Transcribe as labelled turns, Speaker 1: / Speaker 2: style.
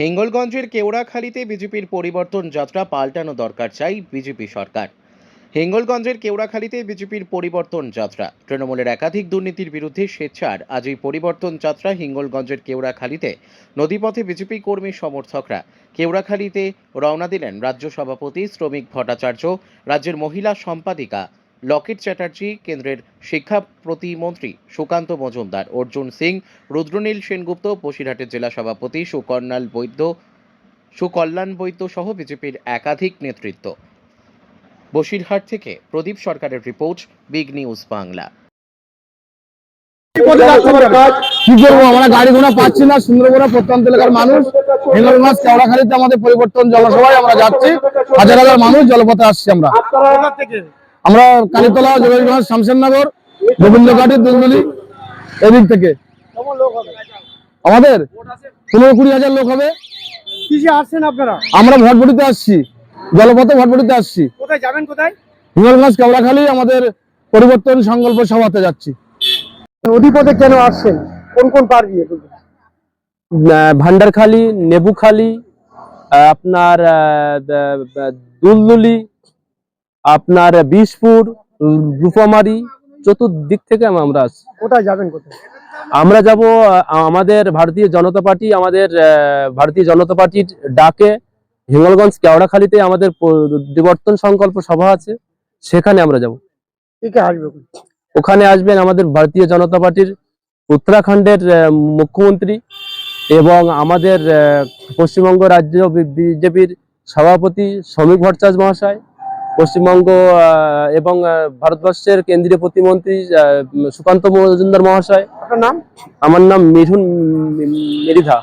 Speaker 1: হিঙ্গলগঞ্জের কেওড়াখালীতে বিজেপির পরিবর্তন যাত্রা পাল্টানো দরকার চাই বিজেপি সরকার। হিঙ্গলগঞ্জের কেওড়াখালীতে বিজেপির পরিবর্তন যাত্রা। তৃণমূলের একাধিক দুর্নীতির বিরুদ্ধে স্বেচ্ছার আজ এই পরিবর্তন যাত্রা হিঙ্গলগঞ্জের কেওড়াখালীতে। নদীপথে বিজেপি কর্মী সমর্থকরা কেওড়াখালীতে রওনা দিলেন রাজ্য সভাপতি শ্রমিক ভট্টাচার্য, রাজ্যের মহিলা সম্পাদিকা লকেট চ্যাটার্জি, কেন্দ্রের শিক্ষা প্রতিমন্ত্রী সুকান্ত মজুমদার, অর্জুন সিং, রুদ্রনীল সেনগুপ্ত, বসিরহাটের জেলা সভাপতি সুকল্যাণ বৈদ্য সহ বিজেপির একাধিক নেতৃত্ব। বসিরহাট থেকে প্রদীপ সরকারের রিপোর্ট, বিগ নিউজ বাংলা।
Speaker 2: কি করবো, আমরা গাড়ি ঘোড়া পাচ্ছি না। সুন্দরবনের প্রত্যন্ত এলাকার মানুষ হিঙ্গলগঞ্জ কেওড়াখালীতে আমাদের পরিবর্তন জনসভায় আমরা যাচ্ছি। হাজার হাজার মানুষ জলপথে আসছি। আমরা কালীতলা, যোগেশগঞ্জ, শামশেরনগর, গোবিন্দঘাটি, দুলদুলি এদিক থেকে আমাদের 15-20 হাজার লোক হবে।
Speaker 3: কিসে আসছেন আপনারা?
Speaker 2: আমরা ভটভটিতে আসছি, জলপথে ভটভটিতে আসছি।
Speaker 3: কোথায় যাবেন? কোথায়?
Speaker 2: হিঙ্গলগঞ্জ কেওড়াখালী আমাদের পরিবর্তন সংকল্প সভাতে যাচ্ছি।
Speaker 3: নদীপথে কেন আসছেন? কোন কোন পার দিয়ে?
Speaker 4: ভান্ডারখালী, নেবুখালী, আপনার দুলদুলি, আপনার বিষপুর, রূপমারি, চতুর্দিক থেকে আমরা আসছি।
Speaker 3: কোথায় যাবেন? কোথায়?
Speaker 4: আমরা যাব আমাদের ভারতীয় জনতা পার্টির ডাকে হিঙ্গলগঞ্জ কেওড়াখালীতে আমাদের পরিবর্তন সংকল্প সভা আছে, সেখানে আমরা যাব।
Speaker 3: কে আসবে?
Speaker 4: ওখানে আসবেন আমাদের ভারতীয় জনতা পার্টির উত্তরাখণ্ডের মুখ্যমন্ত্রী এবং আমাদের পশ্চিমবঙ্গ রাজ্য বিজেপির সভাপতি শ্রমিক ভট্টাচার্য মহাশয়, পশ্চিমবঙ্গ এবং ভারতবর্ষের কেন্দ্রীয় প্রতিমন্ত্রী সুকান্ত মজুমদার মহাশয়।
Speaker 3: আপনার নাম?
Speaker 4: আমার নাম মিঠুন মৃধা।